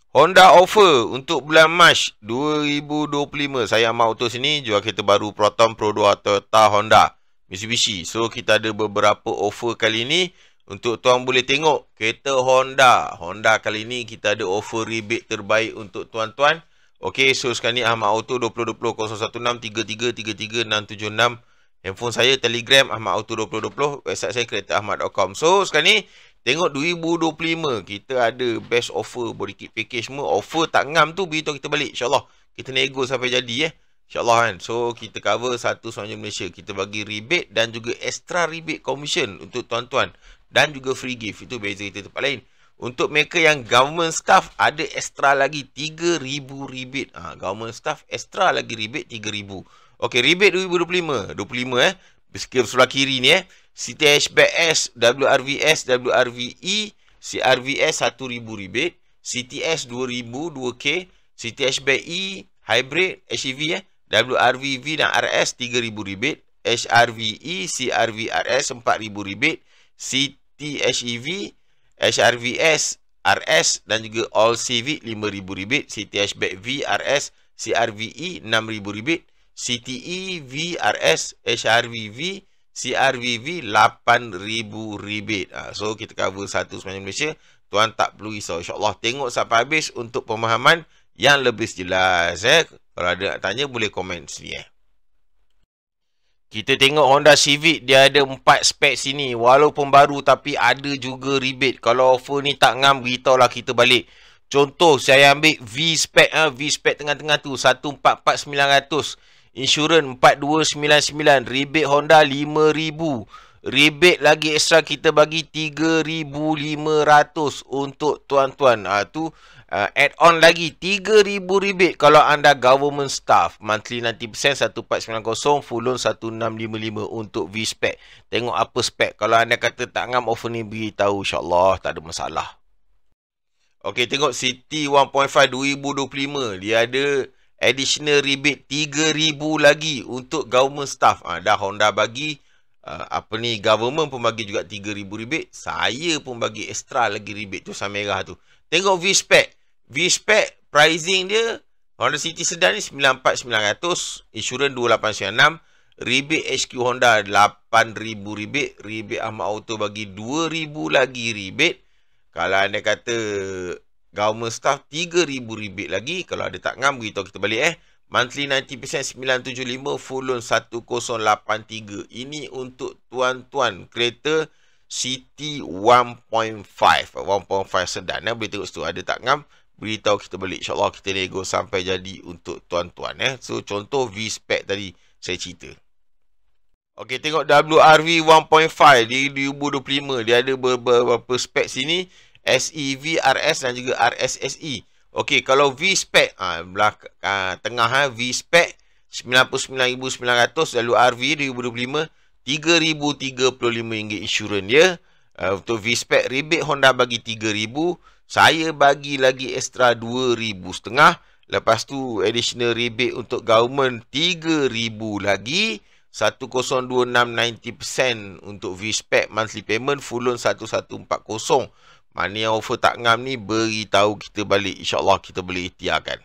Honda offer untuk bulan Mac 2025. Saya Ahmad Auto sini, jual kereta baru Proton, Pro 2, Toyota, Honda, Mitsubishi. So, kita ada beberapa offer kali ni. Untuk tuan boleh tengok kereta Honda. Honda kali ni kita ada offer rebate terbaik untuk tuan-tuan. Okey, so sekarang ni Ahmad Auto 2020-016-3333-676. Handphone saya, Telegram, Ahmad Auto 2020. Website saya, keretaahmad.com. So, sekarang ni tengok 2025 kita ada best offer body kit package semua. Offer tak ngam tu beritahu kita balik. InsyaAllah kita nego sampai jadi InsyaAllah kan. So kita cover satu semenanjung Malaysia. Kita bagi rebate dan juga extra rebate commission untuk tuan-tuan. Dan juga free gift. Itu beza kita tempat lain. Untuk mereka yang government staff ada extra lagi 3,000 rebate. Government staff extra lagi rebate 3,000. Okey, rebate 2025. 25 Skill sebelah kiri ni City Hatchback S, WRVS, WRVE, CRVS 1,000 rebate, CTS 2,000 2K, City Hatchback E Hybrid HEV WRVV dan RS 3,000 rebate, HRVE, CRVRS 4,000 rebate, City HEV, HRVS, RS dan juga All Civic 5,000 rebate, City Hatchback V, RS, CRVE 6,000 rebate, CTE, VRS, HRVV, CRVV 8,000 rebate. So kita cover satu semenanjung Malaysia. Tuan tak perlu risau. InsyaAllah tengok sampai habis untuk pemahaman yang lebih jelas. Kalau ada nak tanya boleh komen sini. Kita tengok Honda Civic, dia ada 4 spek sini. Walaupun baru tapi ada juga rebate. Kalau offer ni tak ngam, beritahulah kita balik. Contoh saya ambil V-spec. V-spec tengah-tengah tu 144,900. Insurans 4299, rebate Honda 5,000. Rebate lagi extra kita bagi 3,500 untuk tuan-tuan. Tu add on lagi 3,000 rebate kalau anda government staff. Monthly 90% 1490, full loan 1655 untuk V-spec. Tengok apa spec. Kalau anda kata tak ngam offer ni, beritahu, insyaAllah tak ada masalah. Okey, tengok City 1.5 2025. Dia ada additional rebate 3,000 lagi untuk government staff. Dah Honda bagi government pun bagi juga 3,000 rebate. Saya pun bagi extra lagi rebate tu sama merah tu. Tengok V-spec. V-spec pricing dia Honda City sedan ni 94,900, insurans 2896, rebate HQ Honda 8,000 rebate, rebate Ahmad Auto bagi 2,000 lagi rebate. Kalau anda kata government staff 3,000 rebate lagi. Kalau ada tak ngam, beritahu kita balik Monthly 90% 975, full loan 1083. Ini untuk tuan-tuan kereta City 1.5 sedan. Boleh tengok situ. Ada tak ngam, beritahu kita balik. InsyaAllah kita nego sampai jadi untuk tuan-tuan. So contoh V-spec tadi saya cerita. Okey, tengok WRV 1.5 di 2025. Dia ada beberapa spek sini. SEV, RS dan juga RSSE. Okey, kalau V-spec tengah V-spec 99,900, lalu RV 2025 RM3,035 insurans dia. Untuk V-spec rebate Honda bagi 3,000, saya bagi lagi extra 2,500. Lepas tu additional rebate untuk government 3,000 lagi. 1026 90% untuk V-spec, monthly payment, full loan 1140. Mana yang offer tak ngam ni, beritahu kita balik. InsyaAllah kita boleh ikhtiarkan.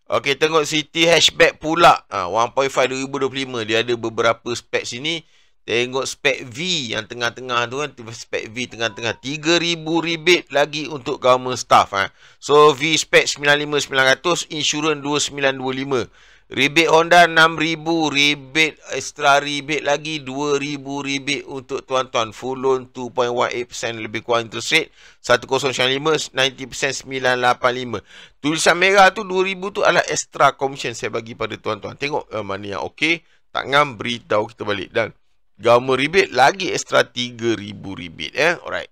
Okey, tengok City Hatchback pula. 1.5 2025. Dia ada beberapa spek sini. Tengok spek V yang tengah-tengah tu kan. Spek V tengah-tengah. 3,000 rebate lagi untuk government staff. So, V spek 95,900. Insurans 2925. Rebate Honda 6,000. Rebate extra rebate lagi 2,000 rebate untuk tuan-tuan. Full loan 2.18% lebih kurang interest rate. 1095, 90% 985. Tulisan merah tu 2,000 tu adalah extra commission saya bagi pada tuan-tuan. Tengok mana yang okey. Tak ngam, beritahu kita balik. Dan government rebate lagi extra 3,000 rebate. Alright.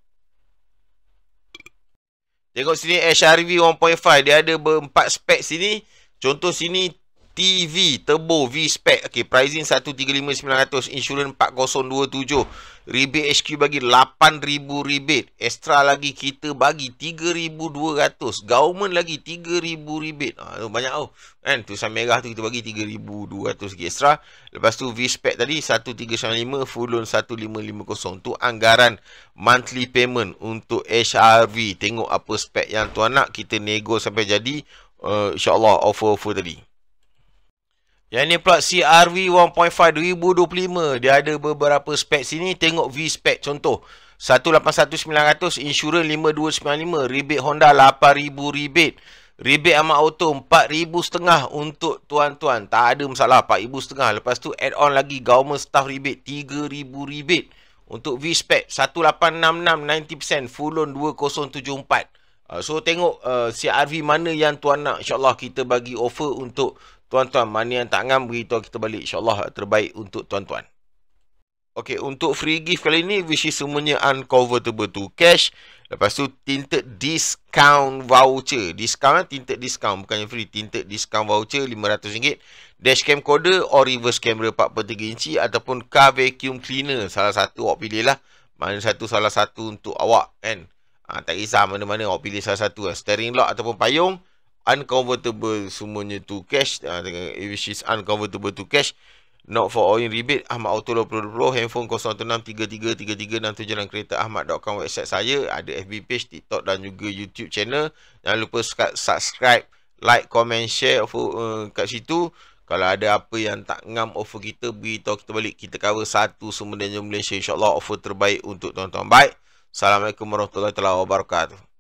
Tengok sini HRV 1.5. Dia ada 4 spek sini. Contoh sini TV Turbo V-Spec. Okay, pricing 135,900, insurans 4027. Rebate HQ bagi 8,000 rebate. Extra lagi kita bagi 3,200. Government lagi 3,000 rebate. Banyak tau. Kan? Tulisan merah tu kita bagi 3,200 lagi extra. Lepas tu V-Spec tadi 1,395, full loan 1,550. Tu anggaran monthly payment untuk HRV. Tengok apa spec yang tuan nak, kita nego sampai jadi. InsyaAllah offer tadi. Yang ni pula CRV 1.5 2025. Dia ada beberapa spek sini. Tengok V-Spec contoh. 181,900, insurans 5,295, rebate Honda 8,000 rebate. Rebate Amat Auto 4,500 untuk tuan-tuan. Tak ada masalah, 4,500. Lepas tu add on lagi government staff rebate 3,000 rebate. Untuk V-Spec 1866 90%, full loan 2074. So tengok CRV mana yang tuan nak. InsyaAllah kita bagi offer untuk tuan-tuan. Mana yang tak ngam, beritahu kita balik. InsyaAllah terbaik untuk tuan-tuan. Okay, untuk free gift kali ni, which is semuanya unconvertible to cash. Lepas tu tinted discount voucher. Discount tinted discount, bukannya free. Tinted discount voucher RM500. Dashcam coder or reverse camera 4.3 inci ataupun car vacuum cleaner. Salah satu awak pilih lah. Mana satu salah satu untuk awak kan. Tak kisah mana-mana, awak pilih salah satu. Steering lock ataupun payung. Unconvertible semuanya to cash. Which is unconvertible to cash. Not for all in rebate. Ahmad Auto 2020. Handphone 016-3333-67 dan kereta ahmad.com. Website saya. Ada FB page, TikTok dan juga YouTube channel. Jangan lupa subscribe, like, comment, share kat situ. Kalau ada apa yang tak ngam offer kita, beritahu kita balik. Kita cover satu semua dan Malaysia. InsyaAllah offer terbaik untuk tuan-tuan. Baik. Assalamualaikum warahmatullahi wabarakatuh.